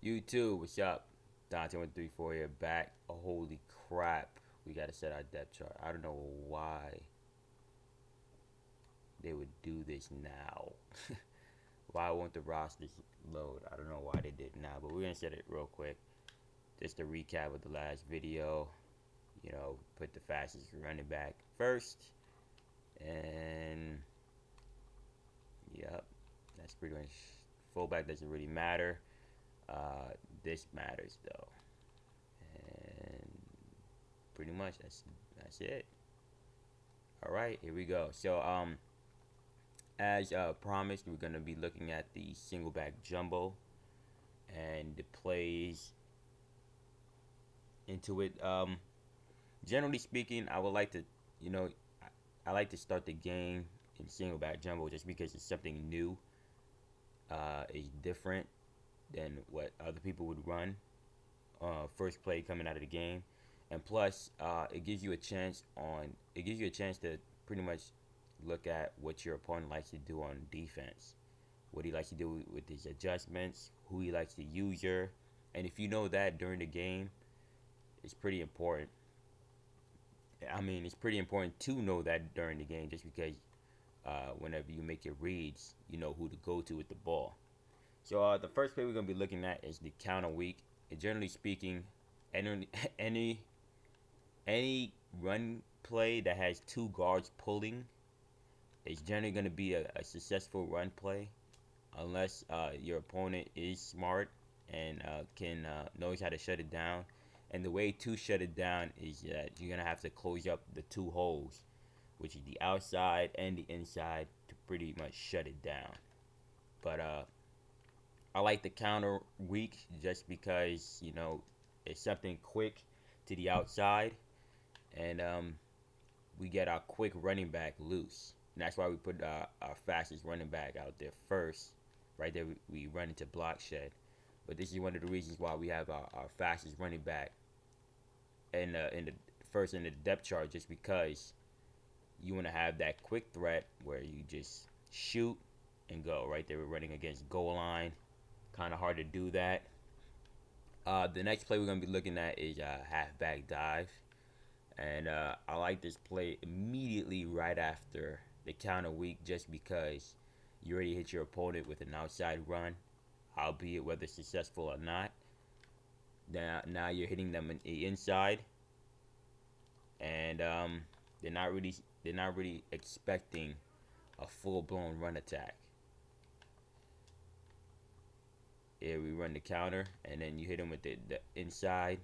YouTube, what's up? Dante134 here, back. Oh, holy crap. We gotta set our depth chart. I don't know why they would do this now. Why won't the rosters load? I don't know why they did now, but we're gonna set it real quick. Just to recap of the last video. Put the fastest running back first. And, yep, that's pretty much. Fullback doesn't really matter. This matters, though. And pretty much that's it. All right, here we go. So as promised, we're gonna be looking at the Singleback jumbo and the plays into it. Generally speaking, I would like to, you know, I like to start the game in Singleback jumbo just because it's something new. It's different than what other people would run. First play coming out of the game, and plus it gives you a chance to pretty much look at what your opponent likes to do on defense, what he likes to do with his adjustments, who he likes to use your, and if you know that during the game, it's pretty important. I mean, it's pretty important to know that during the game, just because whenever you make your reads, you know who to go to with the ball. So the first play we're gonna be looking at is the counter weak. And generally speaking, any any any run play that has two guards pulling is generally going to be a successful run play, unless your opponent is smart and can knows how to shut it down. And the way to shut it down is that you're going to have to close up the two holes, which is the outside and the inside, to pretty much shut it down. But I like the counter weak just because it's something quick to the outside, and we get our quick running back loose. And that's why we put our fastest running back out there first. Right there, we run into block shed. But this is one of the reasons why we have our fastest running back in the first in the depth chart, just because you want to have that quick threat where you just shoot and go. Right there, we're running against goal line. Kind of hard to do that. The next play we're going to be looking at is halfback dive. And I like this play immediately right after the counter weak, just because you already hit your opponent with an outside run, albeit whether successful or not. Now you're hitting them in the inside, and they're not really expecting a full-blown run attack. Here we run the counter, and then you hit them with the inside.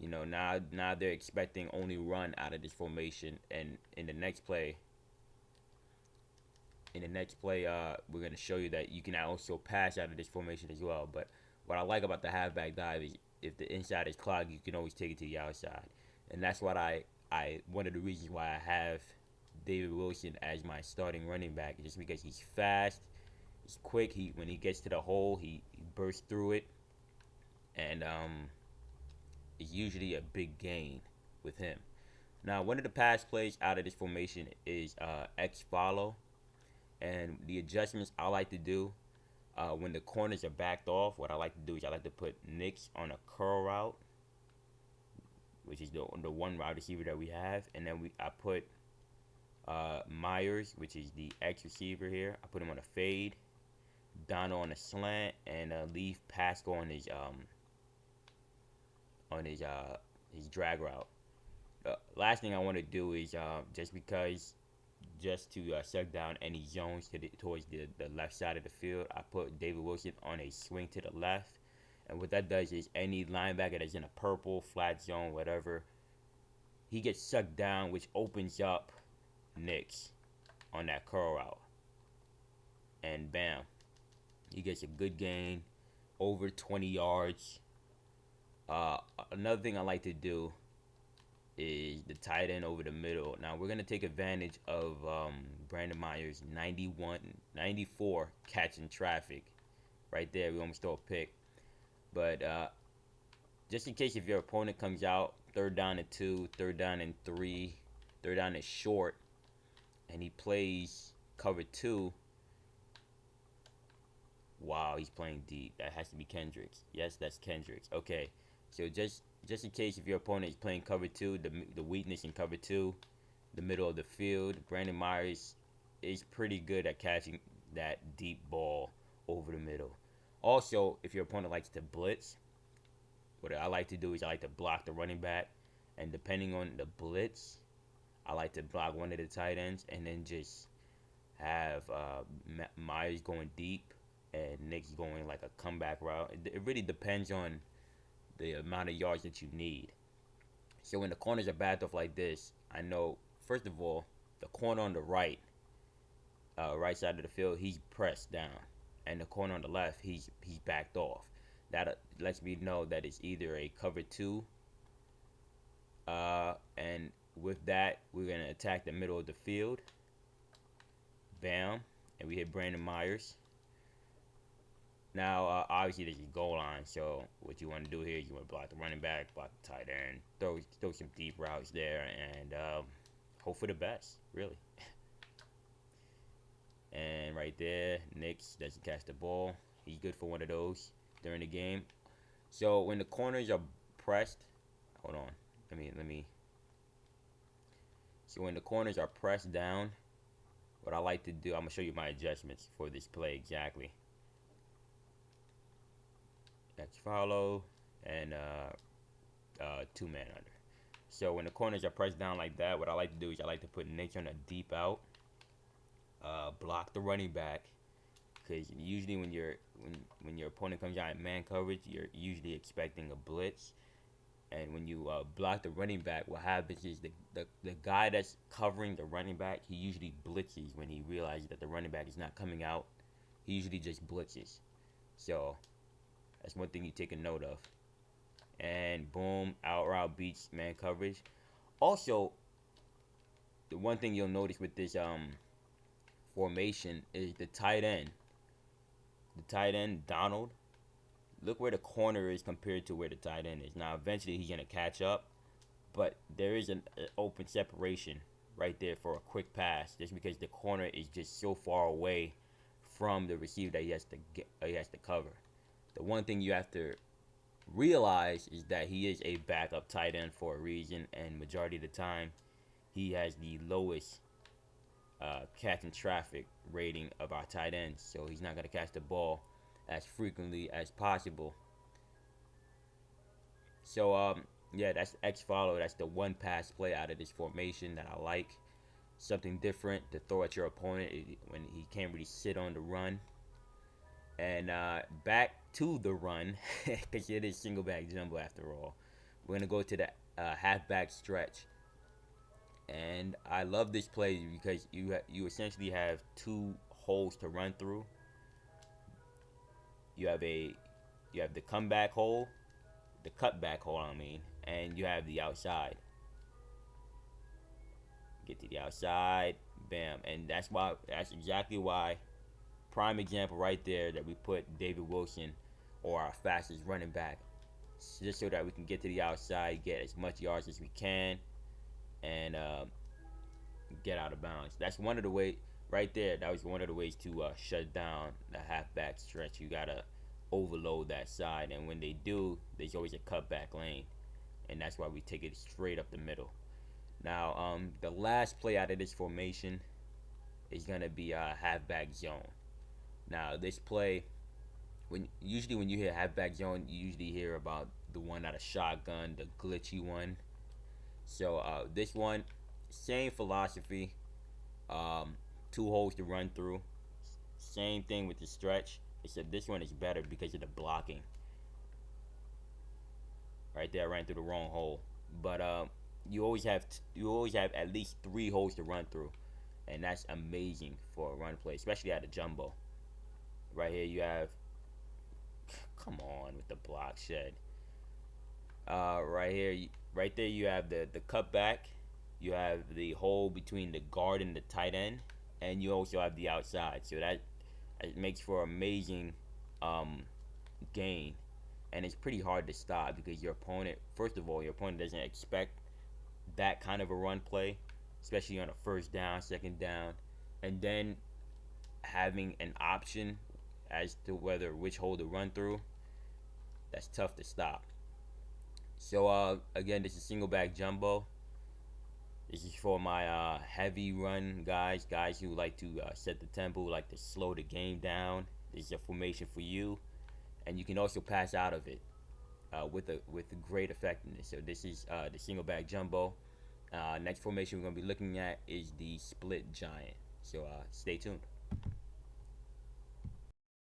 Now they're expecting only run out of this formation, and in the next play, we're gonna show you that you can also pass out of this formation as well. But what I like about the halfback dive is if the inside is clogged, you can always take it to the outside, and that's what I one of the reasons why I have David Wilson as my starting running back, just because he's fast, he's quick. When he gets to the hole, he bursts through it, and is usually a big gain with him. Now, one of the pass plays out of this formation is X follow, and the adjustments I like to do when the corners are backed off. What I like to do is I like to put Nicks on a curl route, which is the one wide receiver that we have, and then I put Myers, which is the X receiver here. I put him on a fade, Dono on a slant, and leave Pasco on his drag route. Last thing I want to do is just to shut down any zones towards the left side of the field, I put David Wilson on a swing to the left. And what that does is any linebacker that's in a purple, flat zone, whatever, he gets sucked down, which opens up Nicks on that curl route. And bam, he gets a good gain, over 20 yards. Another thing I like to do is the tight end over the middle. Now we're going to take advantage of Brandon Myers' 94 catching traffic. Right there, we almost throw a pick. But just in case if your opponent comes out, 3rd down and 2, 3rd down and 3, 3rd down is short, and he plays cover 2, Wow, he's playing deep. That has to be Kendricks. Yes, that's Kendricks. Okay, so just in case if your opponent is playing cover two, the weakness in cover two, the middle of the field, Brandon Myers is pretty good at catching that deep ball over the middle. Also, if your opponent likes to blitz, what I like to do is I like to block the running back, and depending on the blitz, I like to block one of the tight ends and then just have Myers going deep and Nick's going like a comeback route. It really depends on the amount of yards that you need. So when the corners are backed off like this, I know first of all the corner on the right side of the field, he's pressed down, and the corner on the left, he's backed off. That lets me know that it's either a cover two, and with that, we're gonna attack the middle of the field. Bam, and we hit Brandon Myers. Now, obviously, there's a goal line, so what you want to do here is you want to block the running back, block the tight end, throw some deep routes there, and hope for the best, really. And right there, Nix doesn't catch the ball. He's good for one of those during the game. So when the corners are pressed, hold on, let me. So when the corners are pressed down, what I like to do, I'm gonna show you my adjustments for this play exactly. X follow and 2-man under. So when the corners are pressed down like that, what I like to do is I like to put Nix on a deep out, block the running back, because usually when your opponent comes out in man coverage, you're usually expecting a blitz. And when you block the running back, what happens is the guy that's covering the running back, he usually blitzes when he realizes that the running back is not coming out. He usually just blitzes. So that's one thing you take a note of. And boom, out route beats man coverage. Also, the one thing you'll notice with this formation is the tight end. The tight end, Donald, look where the corner is compared to where the tight end is. Now, eventually he's going to catch up, but there is an open separation right there for a quick pass just because the corner is just so far away from the receiver that he has to cover. The one thing you have to realize is that he is a backup tight end for a reason, and majority of the time he has the lowest catching traffic rating of our tight ends, so he's not going to catch the ball as frequently as possible. So yeah, that's X follow. That's the one pass play out of this formation that I like. Something different to throw at your opponent when he can't really sit on the run. And back to the run, because it is single back jumbo after all. We're gonna go to the halfback stretch, and I love this play because you essentially have two holes to run through. You have the comeback hole, the cutback hole, I mean, and you have the outside. Get to the outside, bam, and that's exactly why. Prime example right there that we put David Wilson or our fastest running back, just so that we can get to the outside, get as much yards as we can, and get out of bounds. That's one of the ways right there. That was one of the ways to shut down the halfback stretch. You gotta overload that side, and when they do, there's always a cutback lane, and that's why we take it straight up the middle. Now, the last play out of this formation is gonna be a halfback zone. Now, this play, usually when you hear halfback zone, you usually hear about the one out of shotgun, the glitchy one. So this one, same philosophy, two holes to run through. Same thing with the stretch, except this one is better because of the blocking. Right there, I ran through the wrong hole, but you always have at least three holes to run through, and that's amazing for a run play, especially at a jumbo. Right here you have, come on with the block shed. Right there you have the cutback. You have the hole between the guard and the tight end, and you also have the outside. So that it makes for amazing gain, and it's pretty hard to stop because your opponent, first of all, your opponent doesn't expect that kind of a run play, especially on a first down, second down, and then having an option as to which hole to run through, that's tough to stop. So again, this is single back jumbo. This is for my heavy run guys who like to set the tempo, like to slow the game down. This is a formation for you, and you can also pass out of it with great effectiveness. So this is the single back jumbo. Next formation we're gonna be looking at is the split giant. So stay tuned.